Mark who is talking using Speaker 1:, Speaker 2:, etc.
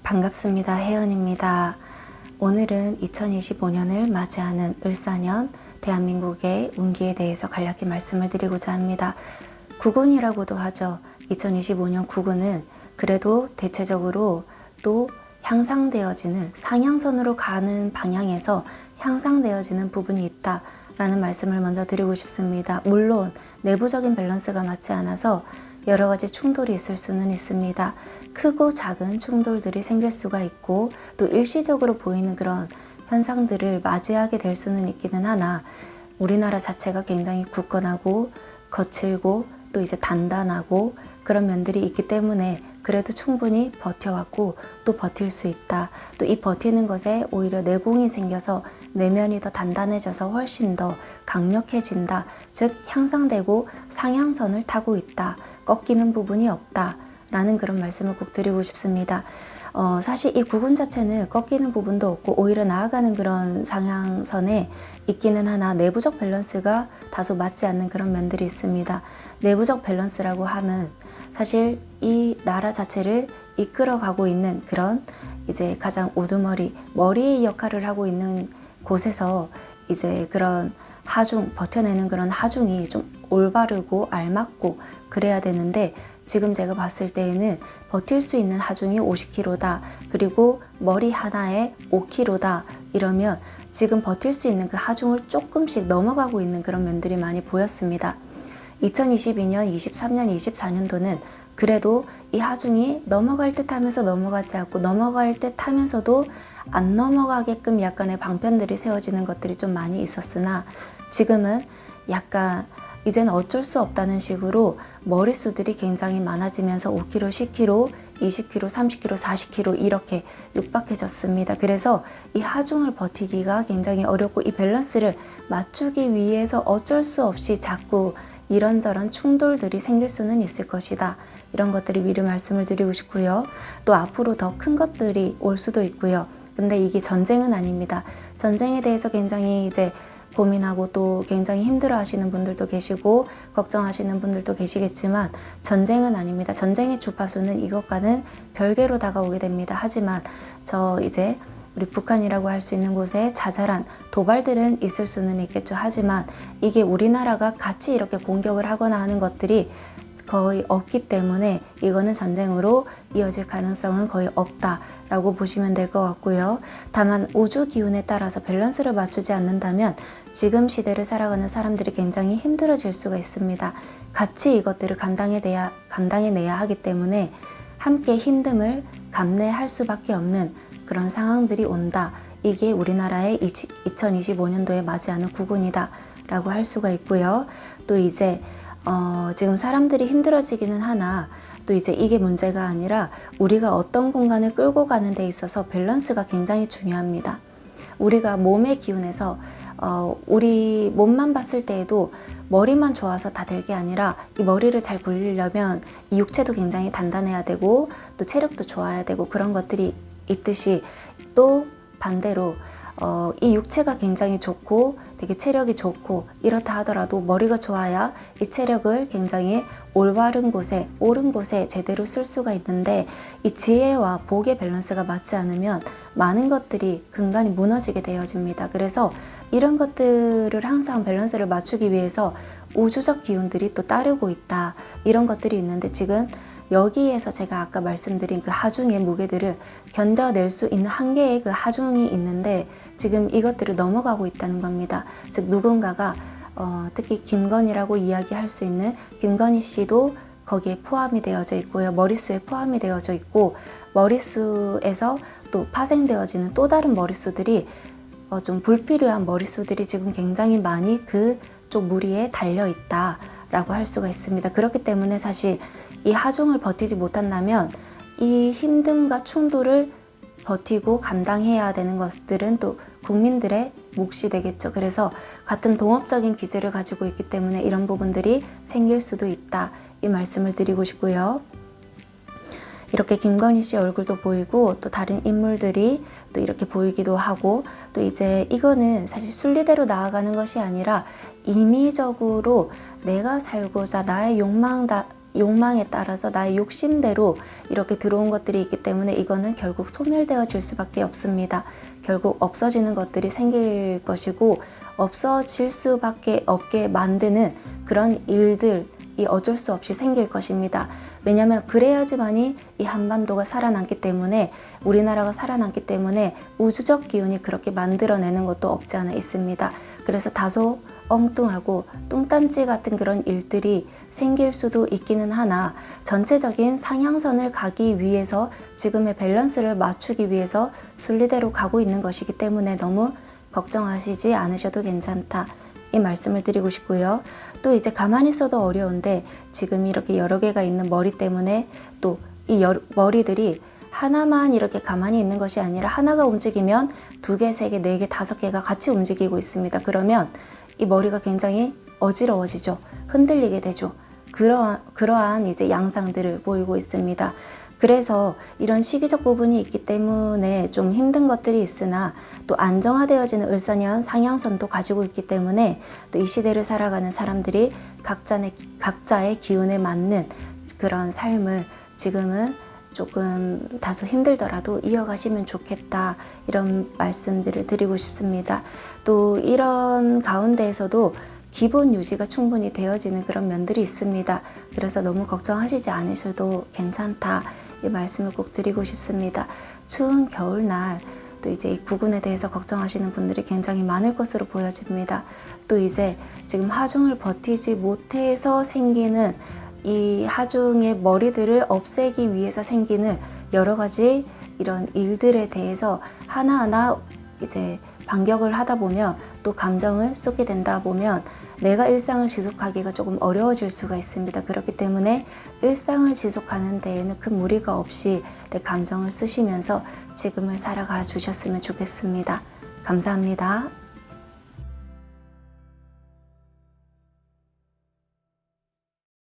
Speaker 1: 반갑습니다. 혜연입니다. 오늘은 2025년을 맞이하는 을사년 대한민국의 운기에 대해서 간략히 말씀을 드리고자 합니다. 구군이라고도 하죠. 2025년 구군은 그래도 대체적으로 또 향상되어지는 상향선으로 가는 방향에서 향상되어지는 부분이 있다라는 말씀을 먼저 드리고 싶습니다. 물론 내부적인 밸런스가 맞지 않아서 여러 가지 충돌이 있을 수는 있습니다. 크고 작은 충돌들이 생길 수가 있고 또 일시적으로 보이는 그런 현상들을 맞이하게 될 수는 있기는 하나 우리나라 자체가 굉장히 굳건하고 거칠고 또 이제 단단하고 그런 면들이 있기 때문에 그래도 충분히 버텨왔고 또 버틸 수 있다. 또 이 버티는 것에 오히려 내공이 생겨서 내면이 더 단단해져서 훨씬 더 강력해진다. 즉 향상되고 상향선을 타고 있다. 꺾이는 부분이 없다. 라는 그런 말씀을 꼭 드리고 싶습니다. 사실 이 구군 자체는 꺾이는 부분도 없고 오히려 나아가는 그런 상향선에 있기는 하나 내부적 밸런스가 다소 맞지 않는 그런 면들이 있습니다. 내부적 밸런스라고 하면 사실 이 나라 자체를 이끌어가고 있는 그런 이제 가장 우두머리, 머리의 역할을 하고 있는 곳에서 이제 그런 하중, 버텨내는 그런 하중이 좀 올바르고 알맞고 그래야 되는데 지금 제가 봤을 때에는 버틸 수 있는 하중이 50kg다. 그리고 머리 하나에 5kg다. 이러면 지금 버틸 수 있는 그 하중을 조금씩 넘어가고 있는 그런 면들이 많이 보였습니다. 2022년, 23년, 24년도는 그래도 이 하중이 넘어갈 듯 하면서 넘어가지 않고 넘어갈 듯 하면서도 안 넘어가게끔 약간의 방편들이 세워지는 것들이 좀 많이 있었으나 지금은 약간 이제는 어쩔 수 없다는 식으로 머릿수들이 굉장히 많아지면서 5kg, 10kg, 20kg, 30kg, 40kg 이렇게 육박해졌습니다. 그래서 이 하중을 버티기가 굉장히 어렵고 이 밸런스를 맞추기 위해서 어쩔 수 없이 자꾸 이런저런 충돌들이 생길 수는 있을 것이다. 이런 것들이 미리 말씀을 드리고 싶고요. 또 앞으로 더 큰 것들이 올 수도 있고요. 근데 이게 전쟁은 아닙니다. 전쟁에 대해서 굉장히 이제 고민하고 또 굉장히 힘들어 하시는 분들도 계시고 걱정하시는 분들도 계시겠지만 전쟁은 아닙니다. 전쟁의 주파수는 이것과는 별개로 다가오게 됩니다. 하지만 저 이제 우리 북한이라고 할 수 있는 곳에 자잘한 도발들은 있을 수는 있겠죠. 하지만 이게 우리나라가 같이 이렇게 공격을 하거나 하는 것들이 거의 없기 때문에 이거는 전쟁으로 이어질 가능성은 거의 없다라고 보시면 될 것 같고요. 다만 우주 기운에 따라서 밸런스를 맞추지 않는다면 지금 시대를 살아가는 사람들이 굉장히 힘들어질 수가 있습니다. 같이 이것들을 감당해내야 하기 때문에 함께 힘듦을 감내할 수밖에 없는 그런 상황들이 온다. 이게 우리나라의 2025년도에 맞이하는 구군이다 라고 할 수가 있고요. 또 이제 지금 사람들이 힘들어지기는 하나 또 이제 이게 문제가 아니라 우리가 어떤 공간을 끌고 가는 데 있어서 밸런스가 굉장히 중요합니다. 우리가 몸의 기운에서 우리 몸만 봤을 때에도 머리만 좋아서 다 될 게 아니라 이 머리를 잘 굴리려면 이 육체도 굉장히 단단해야 되고 또 체력도 좋아야 되고 그런 것들이 있듯이 또 반대로 이 육체가 굉장히 좋고 되게 체력이 좋고 이렇다 하더라도 머리가 좋아야 이 체력을 굉장히 올바른 곳에 옳은 곳에 제대로 쓸 수가 있는데 이 지혜와 복의 밸런스가 맞지 않으면 많은 것들이 근간이 무너지게 되어집니다. 그래서 이런 것들을 항상 밸런스를 맞추기 위해서 우주적 기운들이 또 따르고 있다. 이런 것들이 있는데 지금 여기에서 제가 아까 말씀드린 그 하중의 무게들을 견뎌낼 수 있는 한계의 그 하중이 있는데 지금 이것들을 넘어가고 있다는 겁니다. 즉 누군가가 특히 김건희라고 이야기할 수 있는 김건희 씨도 거기에 포함이 되어져 있고요. 머릿수에 포함이 되어져 있고 머릿수에서 또 파생되어지는 또 다른 머릿수들이 좀 불필요한 머릿수들이 지금 굉장히 많이 그쪽 무리에 달려 있다라고 할 수가 있습니다. 그렇기 때문에 사실 이 하중을 버티지 못한다면 이 힘듦과 충돌을 버티고 감당해야 되는 것들은 또 국민들의 몫이 되겠죠. 그래서 같은 동업적인 기질을 가지고 있기 때문에 이런 부분들이 생길 수도 있다. 이 말씀을 드리고 싶고요. 이렇게 김건희 씨 얼굴도 보이고 또 다른 인물들이 또 이렇게 보이기도 하고 또 이제 이거는 사실 순리대로 나아가는 것이 아니라 임의적으로 내가 살고자 나의 욕망에 따라서 나의 욕심대로 이렇게 들어온 것들이 있기 때문에 이거는 결국 소멸되어질 수밖에 없습니다. 결국 없어지는 것들이 생길 것이고 없어질 수밖에 없게 만드는 그런 일들이 어쩔 수 없이 생길 것입니다. 왜냐하면 그래야지만이 이 한반도가 살아남기 때문에, 우리나라가 살아남기 때문에 우주적 기운이 그렇게 만들어내는 것도 없지 않아 있습니다. 그래서 다소 엉뚱하고 뚱딴지 같은 그런 일들이 생길 수도 있기는 하나, 전체적인 상향선을 가기 위해서, 지금의 밸런스를 맞추기 위해서 순리대로 가고 있는 것이기 때문에 너무 걱정하시지 않으셔도 괜찮다, 이 말씀을 드리고 싶고요. 또 이제 가만히 있어도 어려운데 지금 이렇게 여러 개가 있는 머리 때문에 또 이 머리들이 하나만 이렇게 가만히 있는 것이 아니라 하나가 움직이면 2개, 3개, 4개, 5개가 같이 움직이고 있습니다. 그러면 이 머리가 굉장히 어지러워지죠. 흔들리게 되죠. 그러한 이제 양상들을 보이고 있습니다. 그래서 이런 시기적 부분이 있기 때문에 좀 힘든 것들이 있으나 또 안정화되어지는 을사년 상향선도 가지고 있기 때문에 또 이 시대를 살아가는 사람들이 각자의 기운에 맞는 그런 삶을 지금은 조금 다소 힘들더라도 이어가시면 좋겠다, 이런 말씀들을 드리고 싶습니다. 또 이런 가운데에서도 기본 유지가 충분히 되어지는 그런 면들이 있습니다. 그래서 너무 걱정하시지 않으셔도 괜찮다, 이 말씀을 꼭 드리고 싶습니다. 추운 겨울날 또 이제 이 구군에 대해서 걱정하시는 분들이 굉장히 많을 것으로 보여집니다. 또 이제 지금 하중을 버티지 못해서 생기는 이 하중의 머리들을 없애기 위해서 생기는 여러 가지 이런 일들에 대해서 하나하나 이제 반격을 하다 보면, 또 감정을 쏟게 된다 보면 내가 일상을 지속하기가 조금 어려워질 수가 있습니다. 그렇기 때문에 일상을 지속하는 데에는 큰 무리가 없이 내 감정을 쓰시면서 지금을 살아가 주셨으면 좋겠습니다. 감사합니다.